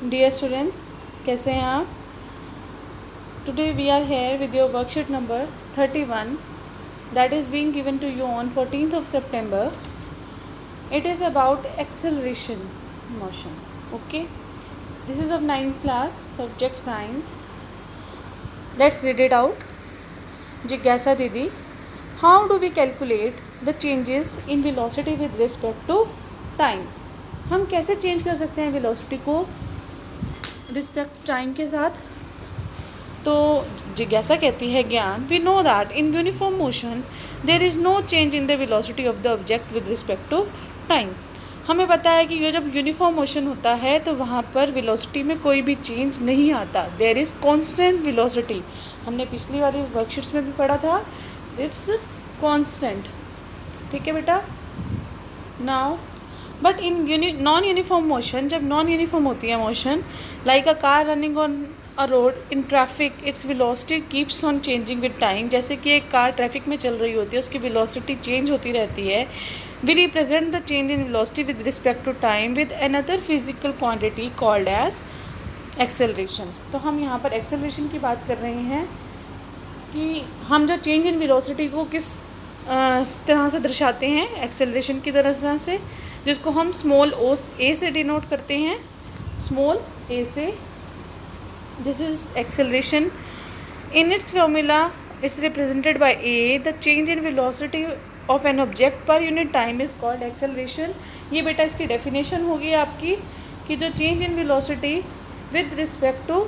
Dear students, कैसे हैं आप? Today we are here with your worksheet number 31 that is being given to you on 14th of September. It is about acceleration motion. Okay, this is of 9th class subject science. Let's read it out. Jigyasa Didi, how do we calculate the changes in velocity with respect to time? हम कैसे change कर सकते हैं velocity को respect time के साथ? तो जिज्ञासा कहती है ज्ञान, we know that in uniform motion there is no change in the velocity of the object with respect to time. हमें पता है कि ये जब यूनिफॉर्म मोशन होता है तो वहाँ पर वेलोसिटी में कोई भी चेंज नहीं आता, देर इज़ कॉन्स्टेंट वेलोसिटी। हमने पिछली वाली वर्कशीट्स में भी पढ़ा था, इट्स कॉन्स्टेंट। ठीक है बेटा। Now but in non uniform motion, जब नॉन यूनिफॉर्म होती है motion, like a car running on a road in traffic, its velocity keeps on changing with time. जैसे कि एक कार ट्रैफिक में चल रही होती है, उसकी वेलोसिटी चेंज होती रहती है। We represent the change in velocity with respect to time with another physical quantity called as acceleration. तो हम यहाँ पर एक्सेलरेशन की बात कर रहे हैं कि हम जो चेंज इन वेलोसिटी को किस तरह से दर्शाते हैं, एक्सेलरेशन की तरह से, जिसको हम स्मॉल ए से डिनोट करते हैं, स्मॉल ए से। This is acceleration. In its formula it's represented by A, the change in velocity of an object per unit time is called acceleration. ये बेटा इसकी डेफिनेशन होगी आपकी कि जो change in velocity with respect to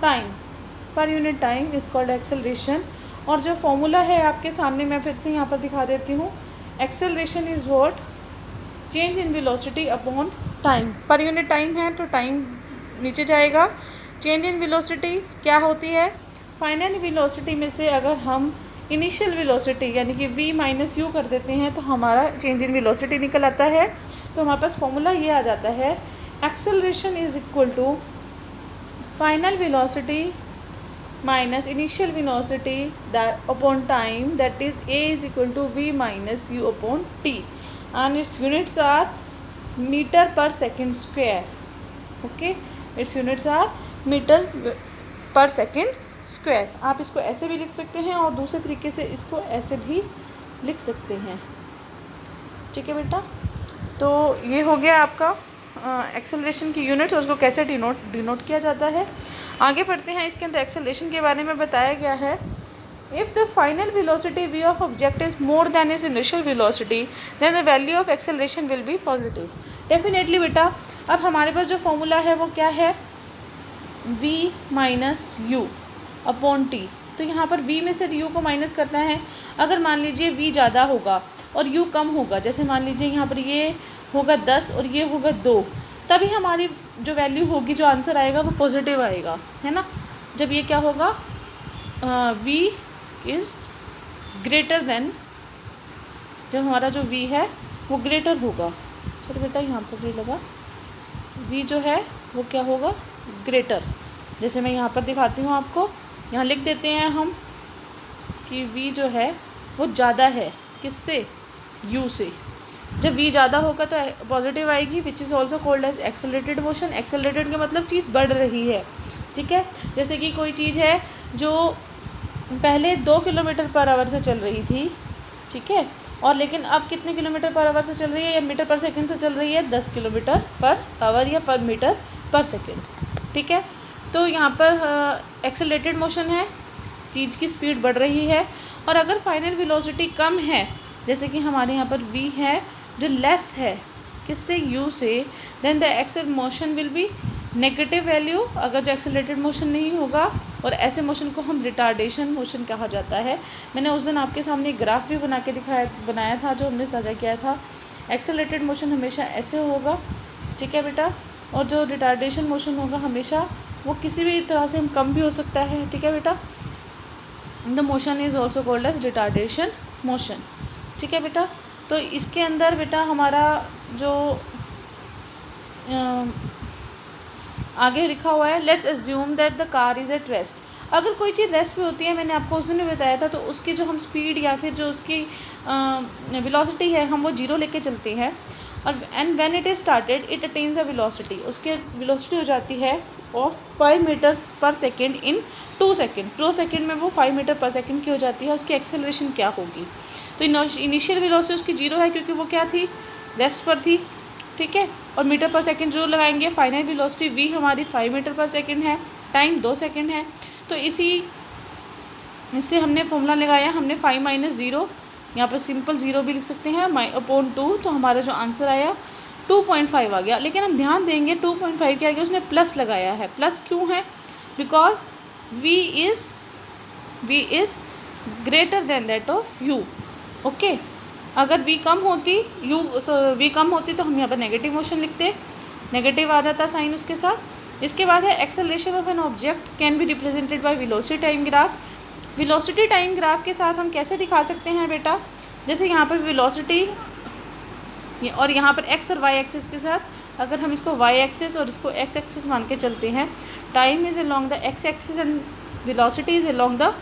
time per unit time is called acceleration. और जो formula है आपके सामने, मैं फिर से यहाँ पर दिखा देती हूँ। Acceleration is what? Change in velocity upon time. Per unit time है तो टाइम नीचे जाएगा। चेंज इन वेलोसिटी क्या होती है? फाइनल वेलोसिटी में से अगर हम इनिशियल वेलोसिटी यानी कि v माइनस यू कर देते हैं तो हमारा चेंज इन वेलोसिटी निकल आता है। तो हमारे पास फॉर्मूला ये आ जाता है, acceleration is equal to final velocity minus initial velocity that upon time, that is a is equal to v minus u upon t, and its units are meter per second square. Okay, its units are meter per second square. आप इसको ऐसे भी लिख सकते हैं और दूसरे तरीके से इसको ऐसे भी लिख सकते हैं। ठीक है बेटा। तो ये हो गया आपका एक्सेलरेशन की यूनिट्स और उसको कैसे डिनोट किया जाता है। आगे बढ़ते हैं। इसके अंदर एक्सेलरेशन के बारे में बताया गया है, if the final velocity v of object is more than is initial velocity then the value of acceleration will be positive. Definitely बेटा, अब हमारे पास जो फॉर्मूला है वो क्या है? v minus u upon t. तो यहाँ पर v में से u को माइनस करना है। अगर मान लीजिए v ज़्यादा होगा और u कम होगा, जैसे मान लीजिए यहाँ पर ये होगा 10 और ये होगा 2, तभी हमारी जो वैल्यू होगी, जो आंसर आएगा वो पॉजिटिव आएगा, है ना। जब ये क्या होगा, v इज़ ग्रेटर देन, जब हमारा जो v है वो ग्रेटर होगा। चलो बेटा यहाँ पर ये लगा, v जो है वो क्या होगा? ग्रेटर। जैसे मैं यहाँ पर दिखाती हूँ आपको, यहाँ लिख देते हैं हम कि v जो है वो ज़्यादा है किससे? u से। जब v ज़्यादा होगा तो पॉजिटिव आएगी, which is also called as accelerated motion. Accelerated का मतलब चीज़ बढ़ रही है। ठीक है। जैसे कि कोई चीज़ है जो पहले 2 किलोमीटर पर आवर से चल रही थी, ठीक है, और लेकिन अब कितने किलोमीटर पर आवर से चल रही है या मीटर पर सेकंड से चल रही है? 10 किलोमीटर पर आवर या पर मीटर पर सेकंड। ठीक है। तो यहाँ पर एक्सेलरेटेड मोशन है, चीज़ की स्पीड बढ़ रही है। और अगर फाइनल वेलोसिटी कम है, जैसे कि हमारे यहाँ पर v है जो लेस है किससे? u से, then the accel motion will be negative value, अगर जो एक्सेलरेटेड मोशन नहीं होगा। और ऐसे मोशन को हम रिटार्डेशन मोशन कहा जाता है। मैंने उस दिन आपके सामने एक ग्राफ भी बनाया था जो हमने साझा किया था। एक्सेलरेटेड मोशन हमेशा ऐसे होगा, ठीक है बेटा, और जो रिटार्डेशन मोशन होगा हमेशा वो किसी भी तरह से हम कम भी हो सकता है। ठीक है बेटा। The motion is also called as retardation motion. ठीक है बेटा। तो इसके अंदर बेटा हमारा जो आगे लिखा हुआ है, let's assume that the car is at rest. अगर कोई चीज़ रेस्ट में होती है, मैंने आपको उस दिन भी बताया था, तो उसकी जो हम स्पीड या फिर जो उसकी वेलोसिटी है हम वो 0 लेके चलते हैं। और and when it is started it attains a velocity, उसके वेलोसिटी हो जाती है of 5 metre per second in 2 second. 2 second में वो 5 मीटर पर सेकेंड की हो जाती है। उसकी एक्सेलरेशन क्या होगी? तो इनिशियल वेलोसिटी उसकी 0 है क्योंकि वो क्या थी, रेस्ट पर थी, ठीक है। और मीटर पर सेकेंड जो लगाएंगे, फाइनल वेलोसिटी v हमारी 5 मीटर पर सेकेंड है, टाइम 2 सेकेंड है। तो इससे हमने फॉर्मूला लगाया, हमने 5 माइनस 0, यहाँ पर सिंपल 0 भी लिख सकते हैं, अपॉन 2, तो हमारा जो आंसर आया 2.5 आ गया। लेकिन हम ध्यान देंगे 2.5 क्या, उसने प्लस लगाया है। प्लस क्यों है? Because v is greater than that of u। Okay, अगर v कम होती v कम होती तो हम यहाँ पर नेगेटिव मोशन लिखते, नेगेटिव आ जाता साइन उसके साथ। इसके बाद है acceleration of an object can be represented by velocity time graph. Velocity time graph के साथ हम कैसे दिखा सकते हैं बेटा? जैसे यहाँ पर वेलोसिटी और यहाँ पर x और y एक्सिस के साथ अगर हम इसको y एक्सिस और इसको x एक्सिस मान के चलते हैं, time is along the x axis and velocity is along the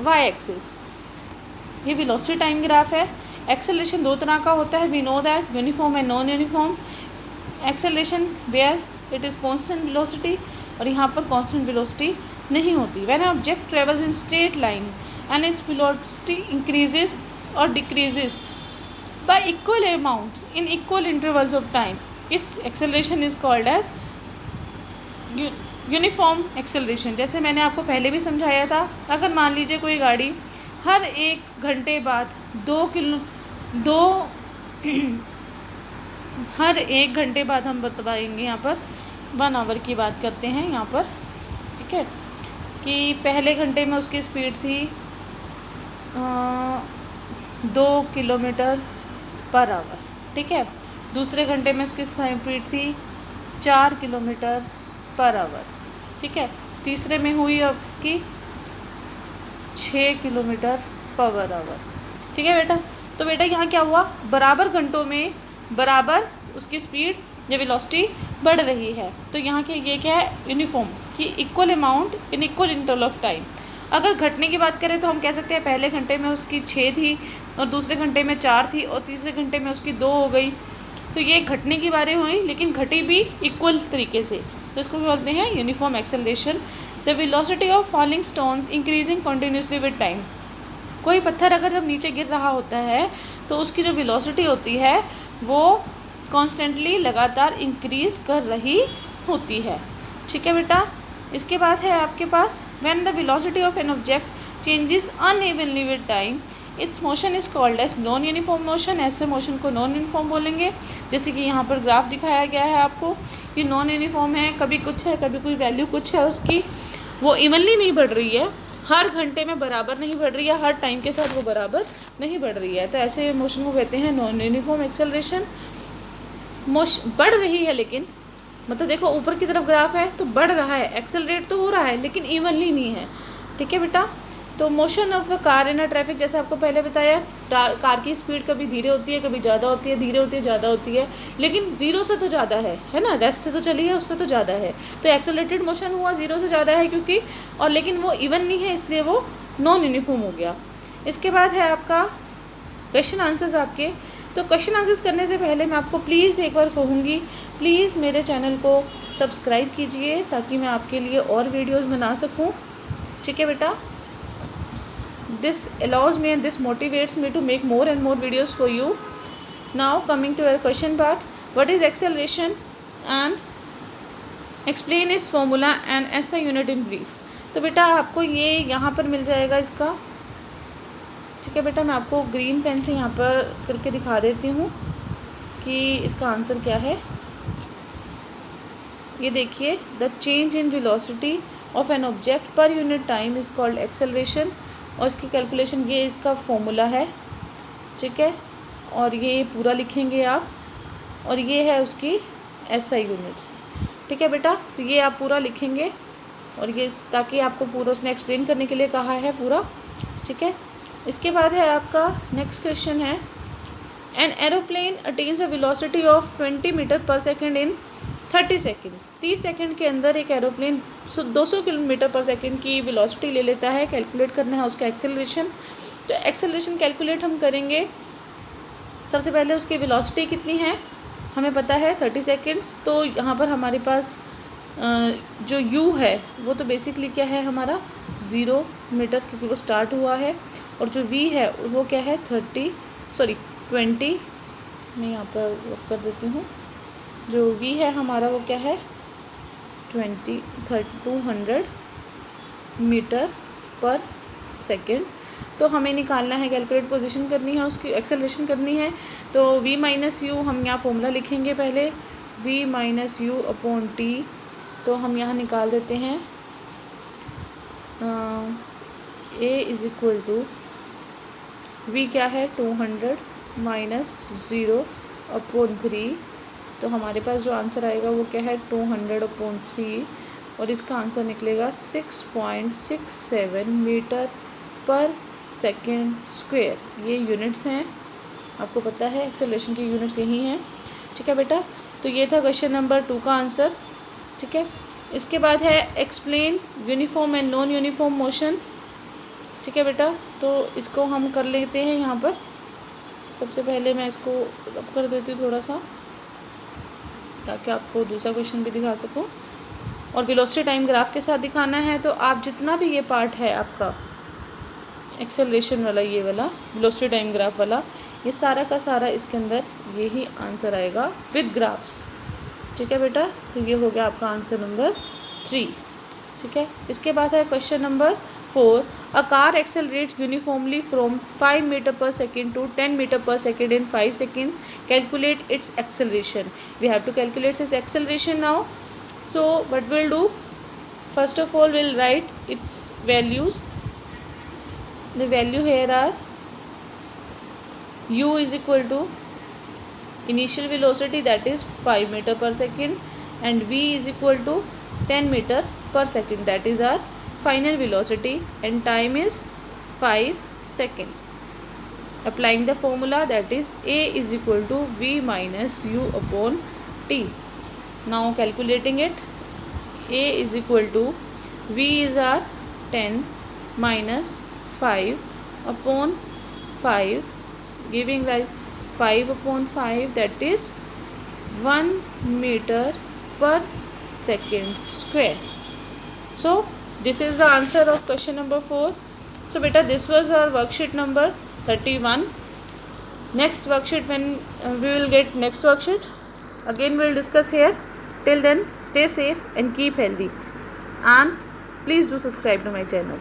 y axis. ये वेलोसिटी टाइम ग्राफ है। एक्सेलरेशन 2 तरह का होता है, we know that, uniform and non uniform. Acceleration where it is constant velocity, और यहाँ पर कांस्टेंट वेलोसिटी नहीं होती। When object travels in straight line and its velocity increases और decreases by equal amounts in equal intervals of time, its acceleration is called as uniform acceleration. जैसे मैंने आपको पहले भी समझाया था, अगर मान लीजिए कोई गाड़ी हर 1 घंटे बाद हर 1 घंटे बाद हम बताएंगे, यहाँ पर 1 आवर की बात करते हैं यहाँ पर, ठीक है, कि पहले घंटे में उसकी स्पीड थी 2 किलोमीटर पर आवर, ठीक है। दूसरे घंटे में उसकी स्पीड थी 4 किलोमीटर पर आवर, ठीक है। तीसरे में हुई उसकी 6 किलोमीटर पर आवर, ठीक है बेटा। तो बेटा यहाँ क्या हुआ, बराबर घंटों में बराबर उसकी स्पीड या वेलोसिटी बढ़ रही है। तो यहाँ के ये क्या है, यूनिफॉर्म, कि equal amount in equal interval of time. अगर घटने की बात करें तो हम कह सकते हैं पहले घंटे में उसकी 6 थी और दूसरे घंटे में 4 थी और तीसरे घंटे में उसकी 2 हो गई। तो ये घटने की बातें हुई, लेकिन घटी भी इक्वल तरीके से, तो इसको बोलते हैं uniform acceleration. The velocity of falling stones increasing continuously with time. कोई पत्थर अगर जब नीचे गिर रहा होता है तो उसकी जो वेलोसिटी होती है वो कॉन्स्टेंटली लगातार इंक्रीज़ कर रही होती है, ठीक है बेटा। इसके बाद है आपके पास when the velocity of an object changes unevenly with time, its motion is called as non uniform motion. ऐसे मोशन को नॉन यूनिफॉर्म बोलेंगे। जैसे कि यहाँ पर ग्राफ दिखाया गया है आपको, ये नॉन यूनिफॉर्म है, कभी कुछ है, कभी कोई वैल्यू कुछ है उसकी, वो इवनली नहीं बढ़ रही है, हर घंटे में बराबर नहीं बढ़ रही है, हर टाइम के साथ वो बराबर नहीं बढ़ रही है। तो ऐसे मोशन को कहते हैं नॉन यूनिफॉर्म एक्सेलरेशन। बढ़ रही है लेकिन, मतलब देखो ऊपर की तरफ ग्राफ है तो बढ़ रहा है, एक्सेलरेट तो हो रहा है लेकिन इवनली नहीं है, ठीक है बेटा। तो motion of the car in a traffic, जैसे आपको पहले बताया, कार की स्पीड कभी धीरे होती है, कभी ज़्यादा होती है, धीरे होती है, ज़्यादा होती है, लेकिन 0 से तो ज़्यादा है ना, रेस्ट से तो चली है, उससे तो ज़्यादा है। तो एक्सेलरेटेड मोशन हुआ 0 से ज़्यादा है क्योंकि, और लेकिन वो इवन नहीं है, इसलिए वो नॉन यूनिफॉर्म हो गया। इसके बाद है आपका क्वेश्चन आंसर्स आपके। तो क्वेश्चन आंसर्स करने से पहले मैं आपको प्लीज़ एक बार कहूँगी, प्लीज़ मेरे चैनल को सब्सक्राइब कीजिए ताकि मैं आपके लिए और वीडियोज़ बना सकूँ, ठीक है बेटा। This allows me and this motivates me to make more and more videos for you. Now coming to your question part, what is acceleration and explain its formula and SI unit in brief. तो बेटा आपको ये यहाँ पर मिल जाएगा इसका, ठीक है बेटा। मैं आपको ग्रीन पेन से यहाँ पर करके दिखा देती हूँ कि इसका आंसर क्या है। ये देखिए, the change in velocity of an object per unit time is called acceleration, और इसकी कैलकुलेशन, ये इसका फॉर्मूला है, ठीक है। और ये पूरा लिखेंगे आप, और ये है उसकी SI यूनिट्स, ठीक है बेटा। तो ये आप पूरा लिखेंगे, और ये ताकि आपको पूरा उसने एक्सप्लेन करने के लिए कहा है पूरा, ठीक है। इसके बाद है आपका नेक्स्ट क्वेश्चन है, an aeroplane attains a velocity of 20 metre per second in 30 seconds. 30 second के अंदर एक एरोप्लेन 200 किलोमीटर पर सेकेंड की वेलोसिटी ले लेता है। कैलकुलेट करना है उसका एक्सेलरेशन। तो एक्सेलरेशन कैलकुलेट हम करेंगे, सबसे पहले उसकी वेलोसिटी कितनी है हमें पता है 30 सेकेंड्स, तो यहाँ पर हमारे पास जो u है वो तो बेसिकली क्या है हमारा 0 मीटर, क्योंकि वो स्टार्ट हुआ है। और जो v है वो क्या है 20, मैं यहाँ पर वर्क कर देती हूँ। जो v है हमारा वो क्या है 200 मीटर पर सेकेंड। तो हमें निकालना है, कैलकुलेट पोजीशन करनी है, उसकी एक्सेलरेशन करनी है। तो v माइनस यू हम यहाँ फॉर्मूला लिखेंगे पहले, v minus u upon t. तो हम यहाँ निकाल देते हैं a is equal to v क्या है 200 माइनस 0 अपॉन 3। तो हमारे पास जो आंसर आएगा वो क्या है 200 अपॉन 3, और इसका आंसर निकलेगा 6.67 मीटर पर सेकेंड स्क्वायर। ये यूनिट्स हैं, आपको पता है एक्सेलरेशन की यूनिट्स यही हैं। ठीक है बेटा, तो ये था क्वेश्चन नंबर 2 का आंसर। ठीक है, इसके बाद है explain uniform and non uniform motion. ठीक है बेटा, तो इसको हम कर लेते हैं यहाँ पर। सबसे पहले मैं इसको रब कर देती हूँ थोड़ा सा, ताकि आपको दूसरा क्वेश्चन भी दिखा सकूँ। और वेलोसिटी टाइम ग्राफ के साथ दिखाना है। तो आप जितना भी ये पार्ट है आपका एक्सेलरेशन वाला, ये वाला वेलोसिटी टाइम ग्राफ वाला, ये सारा का सारा इसके अंदर यही आंसर आएगा विद ग्राफ्स। ठीक है बेटा, तो ये हो गया आपका आंसर नंबर 3। ठीक है, इसके बाद है question number 4। A car accelerate uniformly from 5 metre per second to 10 metre per second in 5 seconds. Calculate its acceleration. We have to calculate its acceleration now. So what we'll do, first of all we'll write its values. The value here are u is equal to initial velocity, that is 5 meter per second, and v is equal to 10 meter per second, that is our final velocity, and time is 5 seconds. Applying the formula, that is a is equal to v minus u upon t. Now calculating it, a is equal to v is our 10 minus 5 upon 5, giving rise 5 upon 5, that is 1 meter per second square. So this is the answer of question number 4. So beta, this was our worksheet number 31. Next worksheet, when we will get next worksheet, again we will discuss here. Till then, stay safe and keep healthy, and please do subscribe to my channel.